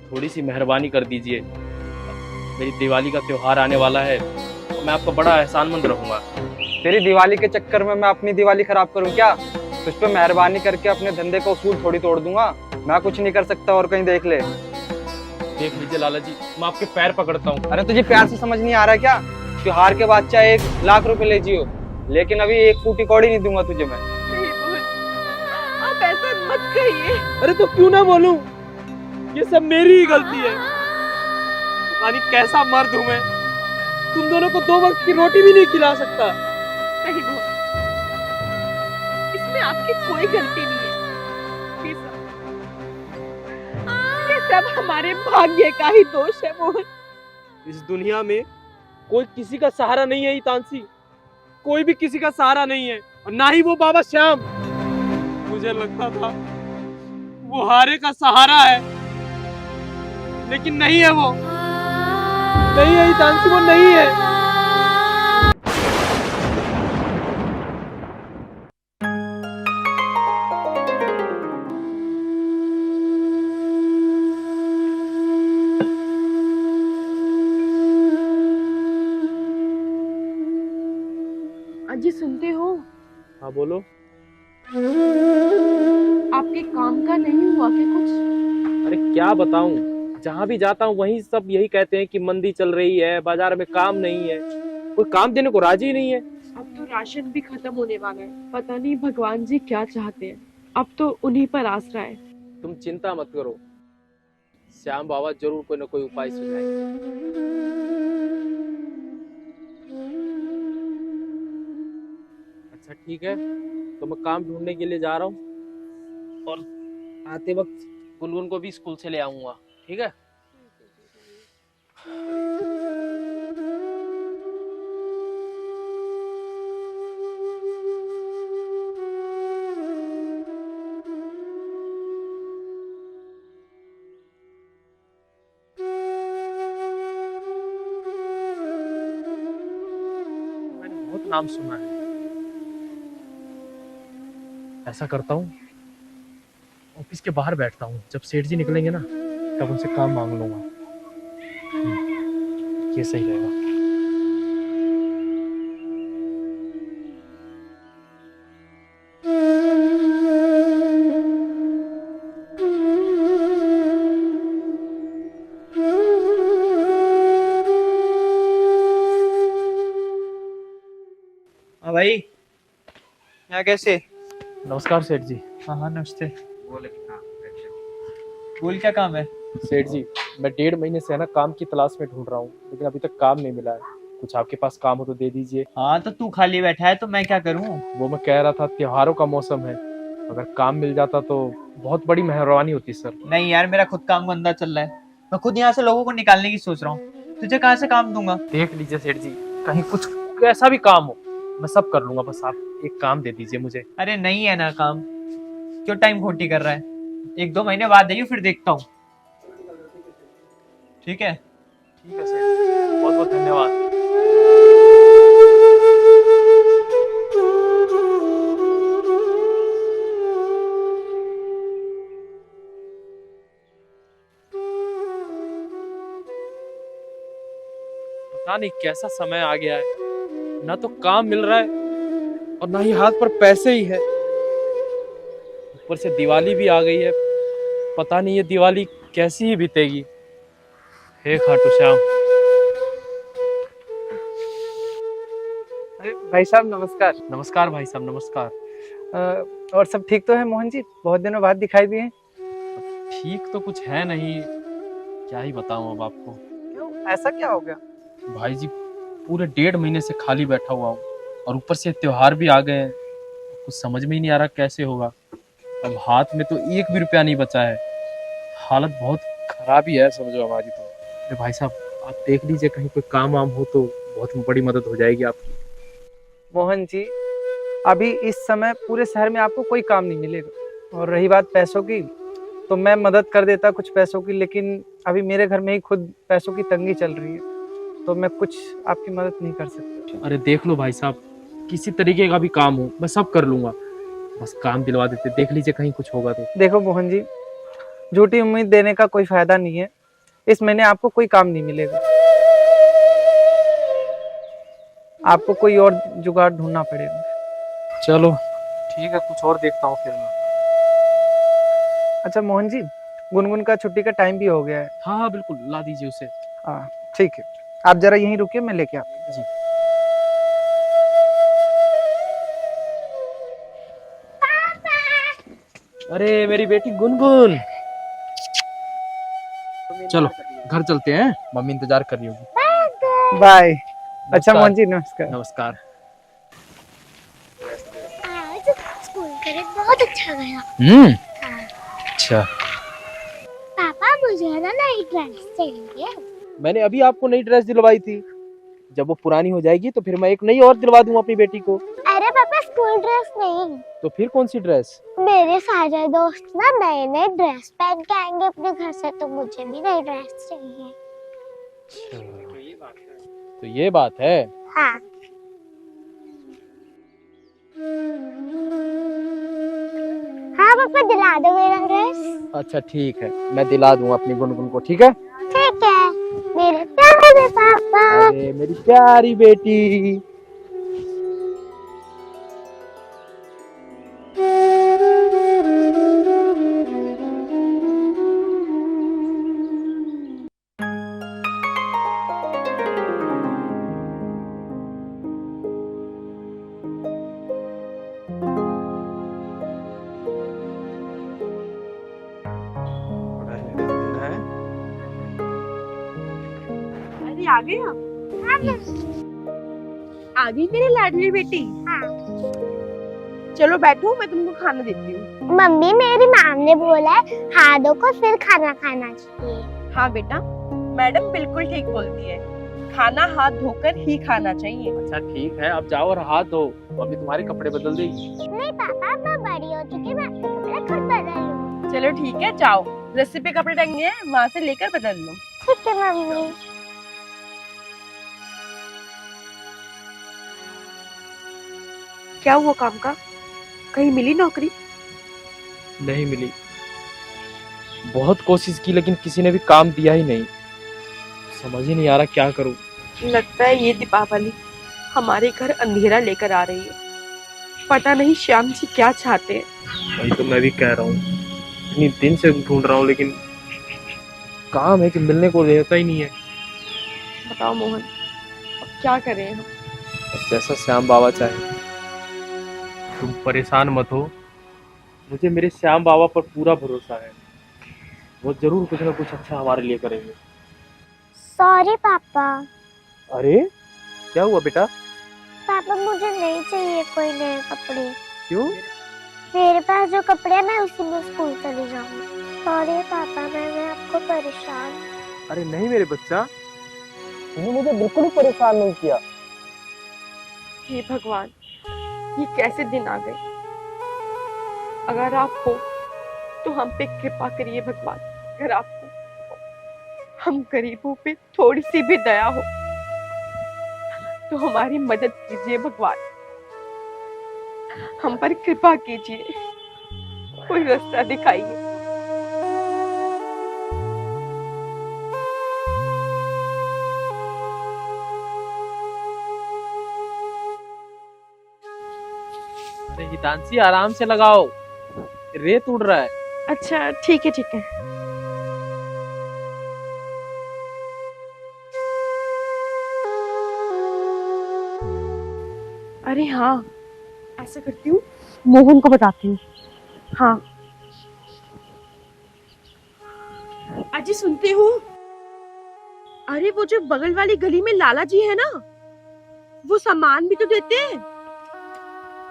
थोड़ी सी मेहरबानी कर दीजिए। मेरी दिवाली का त्योहार आने वाला है, तो मैं आपका बड़ा एहसानमंद रहूंगा। तेरी दिवाली के चक्कर में मैं अपनी दिवाली खराब करूं क्या? तुझ पे मेहरबानी करके अपने धंधे का उसूल थोड़ी तोड़ दूंगा। मैं कुछ नहीं कर सकता, और कहीं देख ले। देख लीजिए लाला जी, मैं आपके पैर पकड़ता हूँ। अरे तुझे प्यार से समझ नहीं आ रहा क्या? त्योहार के बाद चाहे 1,00,000 रुपए ले जियो, लेकिन अभी एक फूटी कौड़ी नहीं दूंगा तुझे मैं। नहीं बोल, आप ऐसा मत कहिए। अरे तो क्यों ना बोलूं, ये सब मेरी ही गलती है। पता नहीं कैसा मर्द हूं मैं, तुम दोनों को 2 वक्त की रोटी भी नहीं खिला सकता। नहीं बोल, इसमें आपकी कोई गलती नहीं है। ये सब हमारे भाग्य का ही दोष है मोहन। इस दुनिया में कोई किसी का सहारा नहीं है तानसी, कोई भी किसी का सहारा नहीं है, और ना ही वो बाबा श्याम। मुझे लगता था वो हारे का सहारा है, लेकिन नहीं है। वो नहीं है तानसी, वो नहीं है। अजी सुनते हो, हाँ बोलो। आपके काम का नहीं हुआ क्या कुछ? अरे क्या बताऊं, जहां भी जाता हूँ वहीं सब यही कहते हैं कि मंदी चल रही है, बाजार में काम नहीं है, कोई काम देने को राजी नहीं है। अब तो राशन भी खत्म होने वाला है। पता नहीं भगवान जी क्या चाहते हैं। अब तो उन्हीं पर आसरा है। तुम चिंता मत करो, श्याम बाबा जरूर कोई ना कोई उपाय सुझाएंगे। अच्छा ठीक है, तो मैं काम ढूंढने के लिए जा रहा हूँ, और आते वक्त गुनगुन को भी स्कूल से ले आऊंगा। ठीक है। मैंने बहुत नाम सुना है। ऐसा करता हूँ, ऑफिस के बाहर बैठता हूँ, जब सेठ जी निकलेंगे ना तब उनसे काम मांग लूंगा। ये सही रहेगा। हाँ भाई, यहाँ कैसे? नमस्कार सेठ जी। हाँ हाँ नमस्ते। बोल क्या काम है? सेठ जी, मैं 1.5 महीने से है ना काम की तलाश में ढूंढ रहा हूँ, लेकिन अभी तक काम नहीं मिला है। कुछ आपके पास काम हो तो दे दीजिए। हाँ तो तू खाली बैठा है तो मैं क्या करूँ? वो मैं कह रहा था, त्योहारों का मौसम है, अगर काम मिल जाता तो बहुत बड़ी मेहरबानी होती सर। नहीं यार, मेरा खुद काम गंदा चल रहा है। मैं खुद यहाँ से लोगों को निकालने की सोच रहा हूँ। तुझे कहाँ से काम दूंगा? देख लीजिए सेठ जी, कहीं कुछ कैसा भी काम हो मैं सब कर लूंगा, बस आप एक काम दे दीजिए मुझे। अरे नहीं है ना काम, क्यों टाइम खोटी कर रहा है? 1-2 महीने बाद आइए, फिर देखता हूँ। ठीक है? ठीक है सेठ, बहुत बहुत धन्यवाद। पता नहीं कैसा समय आ गया है, ना तो काम मिल रहा है और ना ही हाथ पर पैसे ही है, ऊपर से दिवाली भी आ गई है। पता नहीं ये दिवाली कैसी ही बीतेगी। हे खाटू श्याम। अरे भाई साहब नमस्कार। नमस्कार भाई साहब, नमस्कार। और सब ठीक तो है मोहन जी? बहुत दिनों बाद दिखाई दिए। ठीक तो कुछ है नहीं, क्या ही बताऊं अब आपको। क्यों, ऐसा क्या हो गया? भाई जी, पूरे 1.5 महीने से खाली बैठा हुआ हूँ, और ऊपर से त्योहार भी आ गए हैं, कुछ समझ में ही नहीं आ रहा कैसे होगा। अब हाथ में तो 1 भी रुपया नहीं बचा है, हालत बहुत खराब ही है समझो हमारी तो। अरे भाई साहब, आप देख लीजिए कहीं कोई काम वाम हो तो बहुत बड़ी मदद हो जाएगी आपकी। मोहन जी, अभी इस समय पूरे शहर में आपको कोई काम नहीं मिलेगा, और रही बात पैसों की, तो मैं मदद कर देता कुछ पैसों की, लेकिन अभी मेरे घर में ही खुद पैसों की तंगी चल रही है, तो मैं कुछ आपकी मदद नहीं कर सकता। अरे देख लो भाई साहब, किसी तरीके का भी काम हो मैं सब कर लूंगा, बस काम दिलवा देते। देख लीजिए कहीं कुछ होगा तो। देखो मोहन जी, झूठी उम्मीद देने का कोई फायदा नहीं है। इस महीने आपको कोई काम नहीं मिलेगा, आपको कोई और जुगाड़ ढूंढना पड़ेगा। चलो ठीक है, कुछ और देखता हूँ फिर मैं। अच्छा मोहन जी, गुनगुन का छुट्टी का टाइम भी हो गया है। हाँ हाँ बिल्कुल, ला दीजिए उसे। हाँ ठीक है, आप जरा यहीं रुकिए, मैं लेके आता हूँ। जी। अरे मेरी बेटी गुनगुन, चलो घर चलते हैं, मम्मी इंतजार कर रही होगी। बाय। अच्छा नमस्कार। मोहन जी, नमस्कार। नमस्कार। आज स्कूल करे बहुत अच्छा गया। अच्छा, पापा मुझे ना नई ड्रेस चाहिए। मैंने अभी आपको नई ड्रेस दिलवाई थी, जब वो पुरानी हो जाएगी तो फिर मैं एक नई और दिलवा दूंगा अपनी बेटी को। अरे पापा स्कूल ड्रेस नहीं, तो फिर कौन सी ड्रेस? मेरे सारे दोस्त ना नए नए ड्रेस पहन के आएंगे अपने घर से, तो मुझे भी नई ड्रेस चाहिए। तो ये बात है। हाँ। हाँ पापा दिला दो मेरा ड्रेस। अच्छा ठीक है, मैं दिला दूंगा अपनी गुनगुन को, ठीक है? ठीक है मेरे प्यारे पापा। अरे मेरी प्यारी बेटी। अरे आ गए आप? आ गई मेरी लाडली बेटी। हाँ। चलो बैठो, मैं तुमको खाना देती हूँ। मम्मी मेरी मैम ने बोला है हाथों को फिर खाना खाना चाहिए। हाँ बेटा, मैडम बिल्कुल ठीक बोलती है, खाना हाथ धोकर ही खाना चाहिए। अच्छा ठीक है, अब जाओ और हाथ धो, अभी तुम्हारे कपड़े बदल देगी। नहीं पापा, मैं बड़ी हो चुकी, मैं अपने कपड़े खुद बदल लूँ। चलो ठीक है, जाओ, रस्सी पे कपड़े टंगे हैं, वहाँ से लेकर बदल लो। ठीक है मम्मी। क्या हुआ काम का? कहीं मिली नौकरी? नहीं मिली, बहुत कोशिश की लेकिन किसी ने भी काम दिया ही नहीं, समझ ही नहीं आ रहा क्या करूं। लगता है ये दीपावली हमारे घर अंधेरा लेकर आ रही है। पता नहीं श्याम जी क्या चाहते हैं। वही तो मैं भी कह रहा हूँ, इतनी दिन से ढूंढ रहा हूँ लेकिन काम है कि मिलने को देता ही नहीं है। बताओ मोहन, अब क्या करें हम? अब जैसा श्याम बाबा चाहे। तुम परेशान मत हो, मुझे मेरे श्याम बाबा पर पूरा भरोसा है, वो जरूर कुछ ना कुछ अच्छा हमारे लिए करेंगे। सॉरी पापा। अरे क्या हुआ बेटा? पापा मुझे नहीं चाहिए कोई नए कपड़े। क्यों? मेरे पास जो कपड़े हैं मैं उसी में स्कूल चली जाऊंगी। सॉरी पापा, मैंने आपको परेशान। अरे नहीं मेरे बच्चा, तुमने मुझे बिल्कुल ही परेशान नहीं किया। हे भगवान, ये कैसे दिन आ गए। अगर आप हो तो हम पे कृपा करिए भगवान। अगर आप हो, हम गरीबों पे थोड़ी सी भी दया हो तो हमारी मदद कीजिए भगवान। हम पर कृपा कीजिए, कोई रास्ता दिखाइए। अरे हितांशी आराम से लगाओ, रेत उड़ रहा है। अच्छा ठीक है ठीक है। अरे हाँ, ऐसा करती हूँ, मोहन को बताती हूँ। हाँ अजी सुनते हो? अरे वो जो बगल वाली गली में लाला जी है ना, वो सामान भी तो देते हैं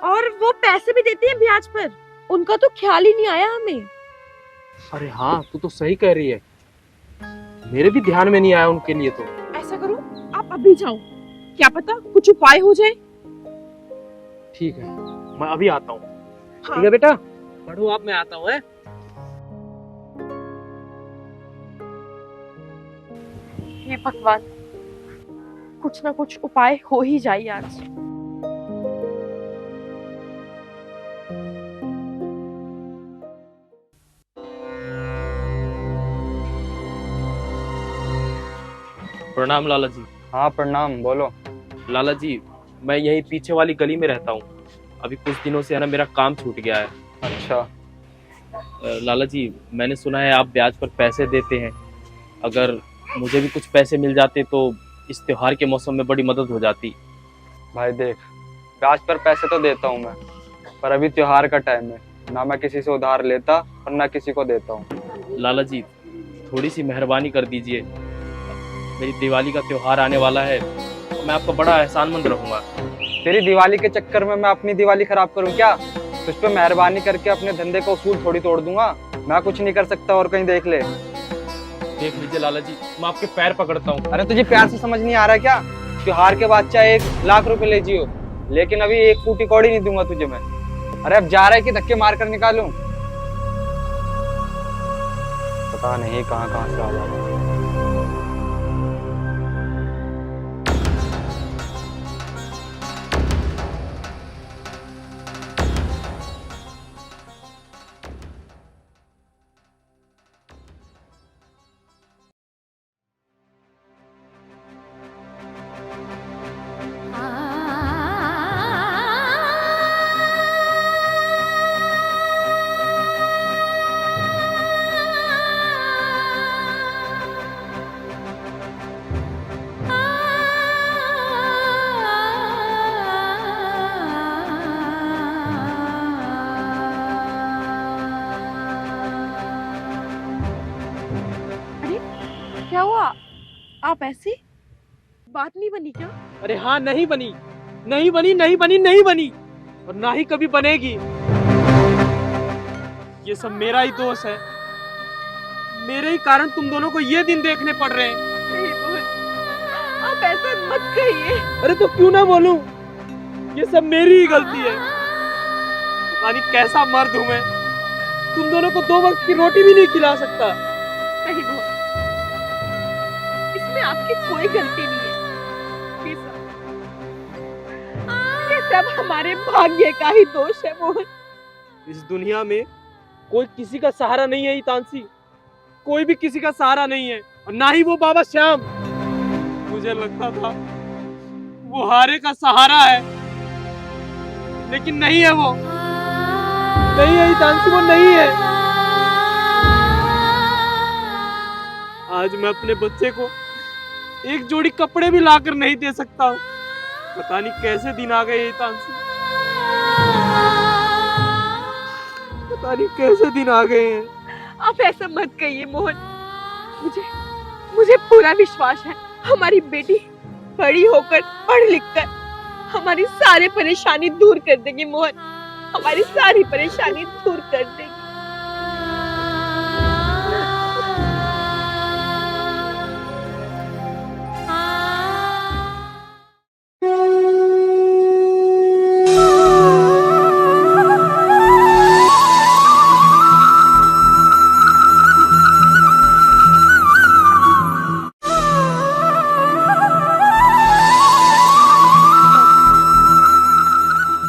और वो पैसे भी देते हैं ब्याज पर। उनका तो ख्याल ही नहीं आया हमें। अरे हाँ, तू तो सही कह रही है, मेरे भी ध्यान में नहीं आया उनके लिए। तो ऐसा करो, आप अभी जाओ, क्या पता कुछ उपाय हो जाए। ठीक है, मैं अभी आता हूँ। हाँ। ठीक है बेटा, पढ़ो आप, मैं आता हूँ। हे भगवान, कुछ ना कुछ उपाय हो ही जाए आज। प्रणाम लाला जी। हाँ प्रणाम, बोलो। लाला जी, मैं यही पीछे वाली गली में रहता हूँ। अभी कुछ दिनों से है ना मेरा काम छूट गया है। अच्छा। लाला जी, मैंने सुना है आप ब्याज पर पैसे देते हैं। अगर मुझे भी कुछ पैसे मिल जाते तो इस त्योहार के मौसम में बड़ी मदद हो जाती। भाई देख, ब्याज पर पैसे तो देता हूँ मैं, पर अभी त्योहार का टाइम है, ना मैं किसी से उधार लेता और ना किसी को देता हूँ। लाला जी, थोड़ी सी मेहरबानी कर दीजिए। मेरी दिवाली का त्योहार आने वाला है, तो मैं आपका बड़ा एहसानमंद रहूँगा। तेरी दिवाली के चक्कर में मैं अपनी दिवाली खराब करूँ क्या? तुझ पे मेहरबानी करके अपने धंधे का उसूल थोड़ी तोड़ दूंगा। मैं कुछ नहीं कर सकता, और कहीं देख ले। देख लीजिए लाला जी, मैं आपके पैर पकड़ता हूँ। अरे तुझे प्यार से समझ नहीं आ रहा है क्या? त्योहार के बाद चाहे 1,00,000 रुपए ले जियो, लेकिन अभी एक फूटी कौड़ी नहीं दूंगा तुझे मैं। अरे अब जा रहा है कि धक्के मार कर निकालूं? पता नहीं कहाँ कहाँ से आ जा रहा है। क्या हुआ? आप ऐसे बात नहीं बनी क्या? अरे हाँ, नहीं बनी, नहीं बनी, नहीं बनी, नहीं बनी, और ना ही कभी बनेगी। ये सब मेरा ही दोष है। मेरे ही कारण तुम दोनों को ये दिन देखने पड़ रहे हैं। नहीं मोहन, आप ऐसा मत कहिए। अरे तो क्यों ना बोलूं? ये सब मेरी ही गलती है। पता नहीं कैसा मर्द हूं मैं, तुम दोनों को 2 वक्त की रोटी भी नहीं खिला सकता। नहीं मोहन, इसमें आपकी कोई गलती नहीं है। ये सब हमारे भाग्य का ही दोष है मोहन। इस दुनिया में कोई किसी का सहारा नहीं है हितांशी, कोई भी किसी का सहारा नहीं है, और ना ही वो बाबा श्याम। मुझे लगता था वो हारे का सहारा है, लेकिन नहीं है। वो नहीं है हितांशी, वो नहीं है। आज मैं अपने बच्चे को एक जोड़ी कपड़े भी लाकर नहीं दे सकता हूँ। पता नहीं कैसे दिन आ गए हितांशी, पता नहीं कैसे दिन आ गए हैं। आप ऐसा मत कहिए मोहन। मुझे पूरा विश्वास है हमारी बेटी बड़ी होकर पढ़ लिख कर हमारी सारी परेशानी दूर कर देगी मोहन, हमारी सारी परेशानी दूर कर देगी।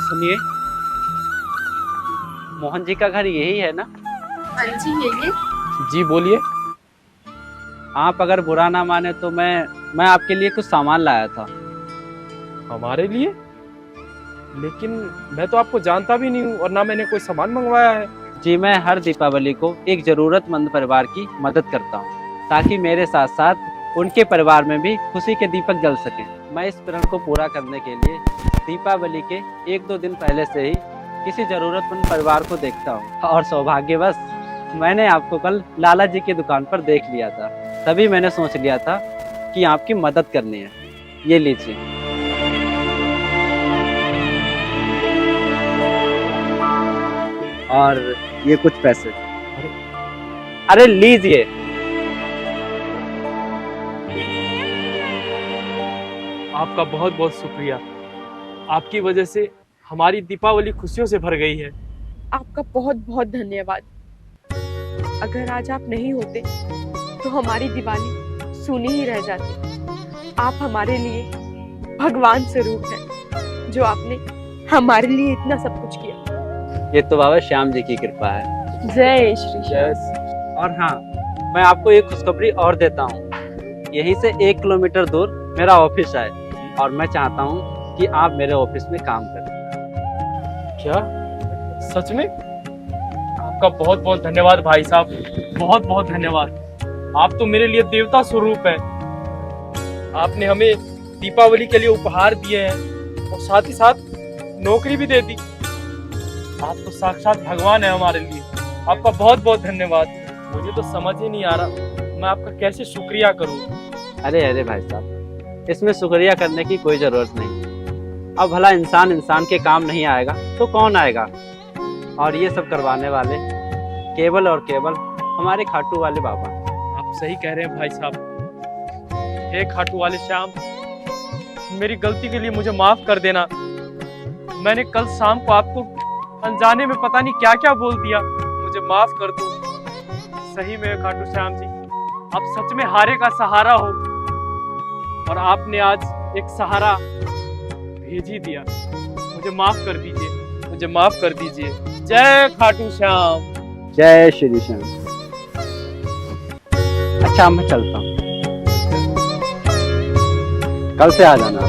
सुनिए, मोहन जी का घर यही है ना? हाँ जी, यही। जी बोलिए। आप अगर बुरा ना माने तो मैं आपके लिए कुछ सामान लाया था। हमारे लिए? लेकिन मैं तो आपको जानता भी नहीं हूँ, और ना मैंने कोई सामान मंगवाया है। जी, मैं हर दीपावली को एक जरूरतमंद परिवार की मदद करता हूँ, ताकि मेरे साथ साथ उनके परिवार में भी खुशी के दीपक जल सके। मैं इस प्रण को पूरा करने के लिए दीपावली के 1-2 दिन पहले से ही किसी जरूरतमंद परिवार को देखता हूँ, और सौभाग्यवश मैंने आपको कल लाला जी की दुकान पर देख लिया था। तभी मैंने सोच लिया था कि आपकी मदद करनी है। ये लीजिए। और ये कुछ पैसे। अरे लीजिए। आपका बहुत बहुत शुक्रिया। आपकी वजह से हमारी दीपावली खुशियों से भर गई है। आपका बहुत बहुत धन्यवाद। अगर आज आप नहीं होते तो हमारी दिवाली सूनी ही रह जाती। आप हमारे लिए भगवान स्वरूप हैं, जो आपने हमारे लिए इतना सब कुछ किया। ये तो बाबा श्याम जी की कृपा है। जय श्री श्याम। और हाँ, मैं आपको एक खुशखबरी और देता हूँ। यहीं से 1 किलोमीटर दूर मेरा ऑफिस है और मैं चाहता हूँ कि आप मेरे ऑफिस में काम करें। क्या सच में? आपका बहुत बहुत धन्यवाद भाई साहब, बहुत बहुत धन्यवाद। आप तो मेरे लिए देवता स्वरूप है। आपने हमें दीपावली के लिए उपहार दिए हैं और साथ ही साथ नौकरी भी दे दी। आप तो साक्षात भगवान है हमारे लिए। आपका बहुत बहुत धन्यवाद। मुझे तो समझ ही नहीं आ रहा मैं आपका कैसे शुक्रिया करूं। अरे अरे भाई साहब, इसमें शुक्रिया करने की कोई जरूरत नहीं। अब भला इंसान के काम नहीं आएगा तो कौन आएगा? और ये सब करवाने वाले केवल और केवल हमारे खाटू वाले बाबा। आप सही कह रहे हैं भाई साहब। हे खाटू वाले श्याम, मेरी गलती के लिए मुझे माफ कर देना। मैंने कल शाम को आपको अनजाने में पता नहीं क्या क्या बोल दिया, मुझे माफ कर दो। सही में खाटू श्याम जी, आप सच में हारे का सहारा हो और आपने आज एक सहारा भेज ही दिया। मुझे माफ कर दीजिए, मुझे माफ कर दीजिए। जय खाटू श्याम। जय श्री श्याम। अच्छा मैं चलता हूँ, कल से आ जाना।